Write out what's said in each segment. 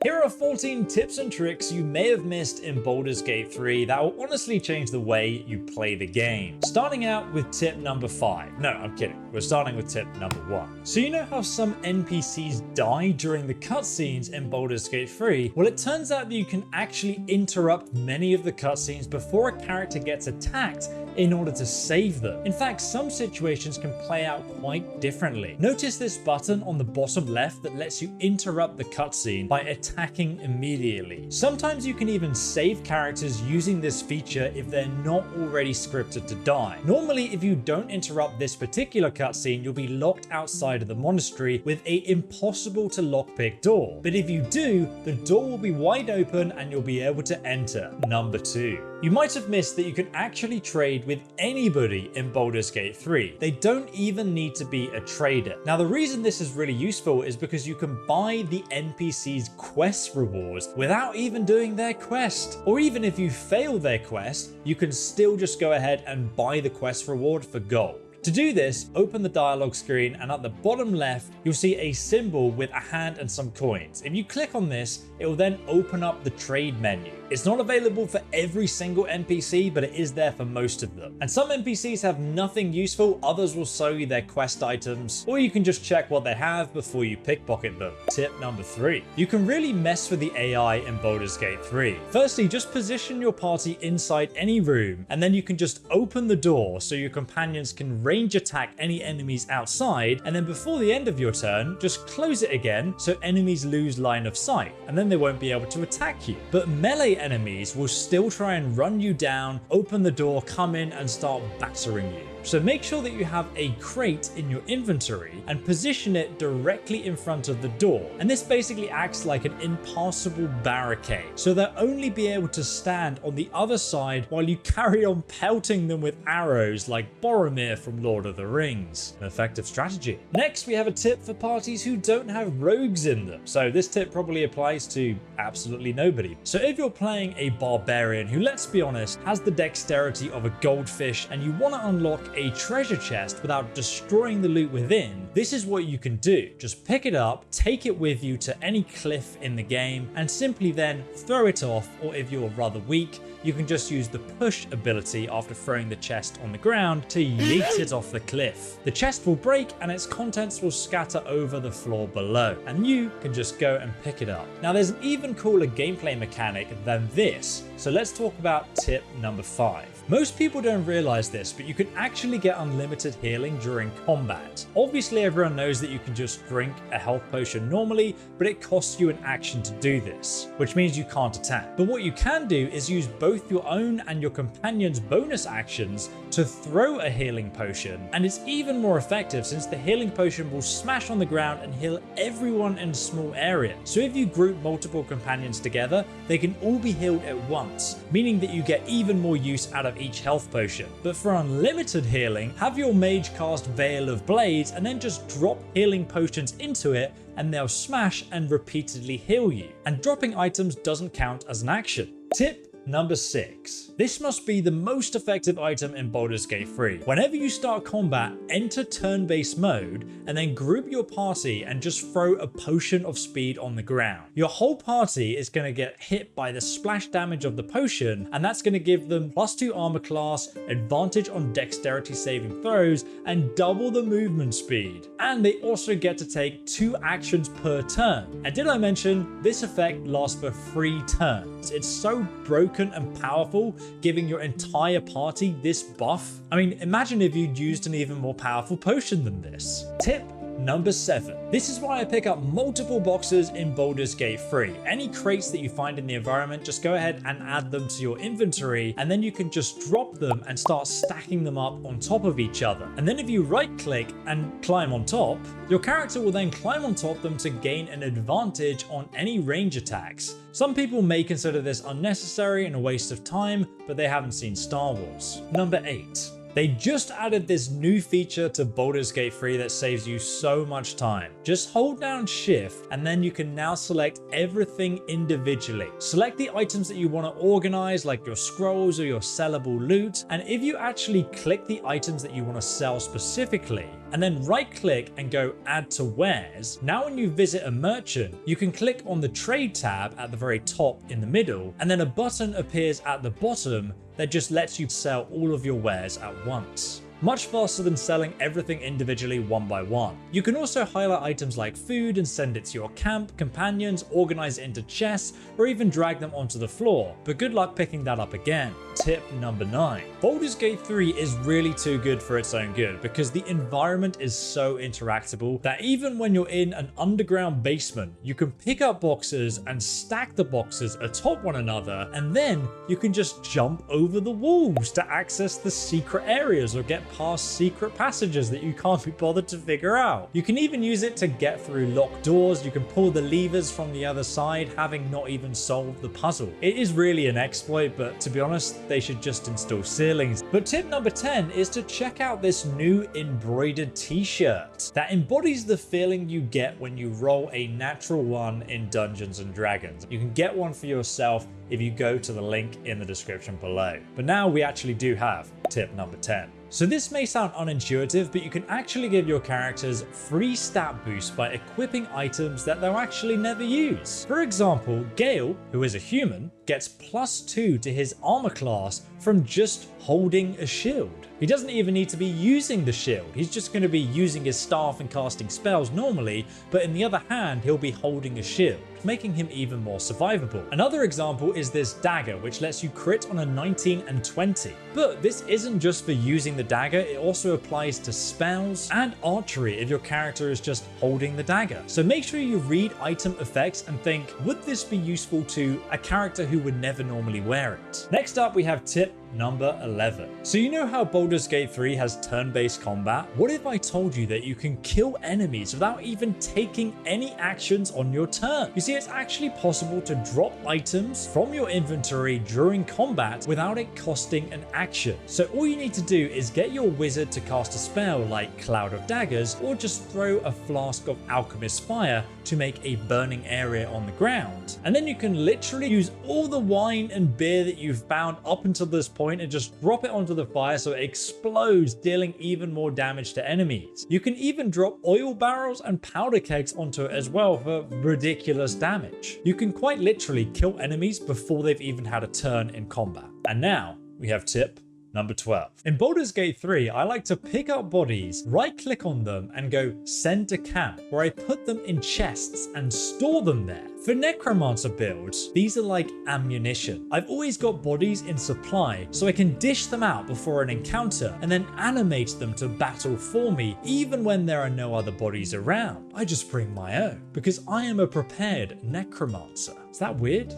Here are 14 tips and tricks you may have missed in Baldur's Gate 3 that will honestly change the way you play the game. Starting out with tip number 5. No, I'm kidding. We're starting with tip number 1. So you know how some NPCs die during the cutscenes in Baldur's Gate 3? Well, it turns out that you can actually interrupt many of the cutscenes before a character gets attacked in order to save them. In fact, some situations can play out quite differently. Notice this button on the bottom left that lets you interrupt the cutscene by attacking immediately. Sometimes you can even save characters using this feature if they're not already scripted to die. Normally, if you don't interrupt this particular cutscene, you'll be locked outside of the monastery with an impossible to lockpick door. But if you do, the door will be wide open and you'll be able to enter. Number 2. You might have missed that you can actually trade with anybody in Baldur's Gate 3. They don't even need to be a trader. Now, the reason this is really useful is because you can buy the NPC's quest rewards without even doing their quest. Or even if you fail their quest, you can still just go ahead and buy the quest reward for gold. To do this, open the dialog screen and at the bottom left, you'll see a symbol with a hand and some coins. If you click on this, it will then open up the trade menu. It's not available for every single NPC, but it is there for most of them. And some NPCs have nothing useful, others will show you their quest items, or you can just check what they have before you pickpocket them. Tip number 3. You can really mess with the AI in Baldur's Gate 3. Firstly, just position your party inside any room, and then you can just open the door so your companions can range attack any enemies outside, and then before the end of your turn, just close it again so enemies lose line of sight, and then they won't be able to attack you. But melee enemies will still try and run you down, open the door, come in and start battering you. So make sure that you have a crate in your inventory and position it directly in front of the door. And this basically acts like an impassable barricade. So they'll only be able to stand on the other side while you carry on pelting them with arrows like Boromir from Lord of the Rings. An effective strategy. Next, we have a tip for parties who don't have rogues in them. So this tip probably applies to absolutely nobody. So if you're playing a barbarian who, let's be honest, has the dexterity of a goldfish and you want to unlock a treasure chest without destroying the loot within, this is what you can do. Just pick it up, take it with you to any cliff in the game, and simply then throw it off, or if you're rather weak, you can just use the push ability after throwing the chest on the ground to yeet it off the cliff. The chest will break and its contents will scatter over the floor below, and you can just go and pick it up. Now, there's an even cooler gameplay mechanic than this, so let's talk about tip number 5. Most people don't realize this, but you can actually get unlimited healing during combat. Obviously, everyone knows that you can just drink a health potion normally, but it costs you an action to do this, which means you can't attack. But what you can do is use both your own and your companion's bonus actions to throw a healing potion, and it's even more effective since the healing potion will smash on the ground and heal everyone in a small area. So if you group multiple companions together, they can all be healed at once, meaning that you get even more use out of each health potion. But for unlimited healing, have your mage cast Veil of Blades and then just drop healing potions into it, and they'll smash and repeatedly heal you. And dropping items doesn't count as an action. Tip number 6. This must be the most effective item in Baldur's Gate 3. Whenever you start combat, enter turn-based mode and then group your party and just throw a potion of speed on the ground. Your whole party is going to get hit by the splash damage of the potion, and that's going to give them +2 armor class, advantage on dexterity saving throws, and double the movement speed. And they also get to take 2 actions per turn. And did I mention this effect lasts for 3 turns? It's so broken and powerful, giving your entire party this buff. I mean, imagine if you'd used an even more powerful potion than this. Tip number 7. This is why I pick up multiple boxes in Baldur's Gate 3. Any crates that you find in the environment, just go ahead and add them to your inventory, and then you can just drop them and start stacking them up on top of each other. And then if you right click and climb on top, your character will then climb on top of them to gain an advantage on any range attacks. Some people may consider this unnecessary and a waste of time, but they haven't seen Star Wars. Number 8. They just added this new feature to Baldur's Gate 3 that saves you so much time. Just hold down shift and then you can now select everything individually. Select the items that you want to organize, like your scrolls or your sellable loot, and if you actually click the items that you want to sell specifically, and then right click and go add to wares. Now when you visit a merchant, you can click on the trade tab at the very top in the middle, and then a button appears at the bottom that just lets you sell all of your wares at once. Much faster than selling everything individually one by one. You can also highlight items like food and send it to your camp, companions, organize it into chests, or even drag them onto the floor, but good luck picking that up again. Tip number 9. Baldur's Gate 3 is really too good for its own good because the environment is so interactable that even when you're in an underground basement, you can pick up boxes and stack the boxes atop one another, and then you can just jump over the walls to access the secret areas or get past secret passages that you can't be bothered to figure out. You can even use it to get through locked doors. You can pull the levers from the other side, having not even solved the puzzle. It is really an exploit, but to be honest, they should just install ceilings. But tip number 10 is to check out this new embroidered t-shirt that embodies the feeling you get when you roll a natural 1 in Dungeons and Dragons. You can get one for yourself if you go to the link in the description below. But now we actually do have tip number 10. So this may sound unintuitive, but you can actually give your characters free stat boosts by equipping items that they'll actually never use. For example, Gale, who is a human, gets +2 to his armor class from just holding a shield. He doesn't even need to be using the shield. He's just going to be using his staff and casting spells normally, but in the other hand, he'll be holding a shield, making him even more survivable. Another example is this dagger, which lets you crit on a 19 and 20. But this isn't just for using the dagger, it also applies to spells and archery if your character is just holding the dagger. So make sure you read item effects and think, would this be useful to a character who would never normally wear it? Next up, we have tip number 11. So you know how Baldur's Gate 3 has turn-based combat? What if I told you that you can kill enemies without even taking any actions on your turn? You see, it's actually possible to drop items from your inventory during combat without it costing an action. So all you need to do is get your wizard to cast a spell like Cloud of Daggers, or just throw a flask of Alchemist Fire to make a burning area on the ground. And then you can literally use all the wine and beer that you've found up until this point and just drop it onto the fire so it explodes, dealing even more damage to enemies. You can even drop oil barrels and powder kegs onto it as well for ridiculous damage. You can quite literally kill enemies before they've even had a turn in combat. And now we have tip number 12. In Baldur's Gate 3, I like to pick up bodies, right click on them and go send to camp, where I put them in chests and store them there. For necromancer builds, these are like ammunition. I've always got bodies in supply, so I can dish them out before an encounter and then animate them to battle for me even when there are no other bodies around. I just bring my own because I am a prepared necromancer. Is that weird?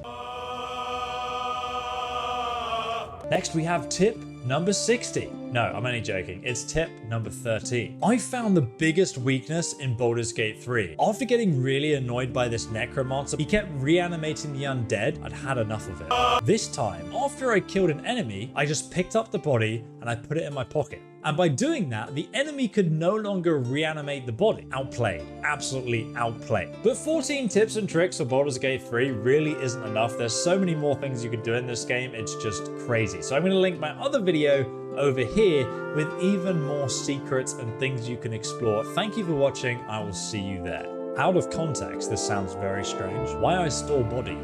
Next we have tip number 60. No, I'm only joking. It's tip number 13. I found the biggest weakness in Baldur's Gate 3. After getting really annoyed by this necromancer, he kept reanimating the undead. I'd had enough of it. This time, after I killed an enemy, I just picked up the body and I put it in my pocket. And by doing that, the enemy could no longer reanimate the body. Outplayed. Absolutely outplayed. But 14 tips and tricks for Baldur's Gate 3 really isn't enough. There's so many more things you could do in this game. It's just crazy. So I'm going to link my other video over here with even more secrets and things you can explore. Thank you for watching. I will see you there. Out of context, this sounds very strange. Why I store bodies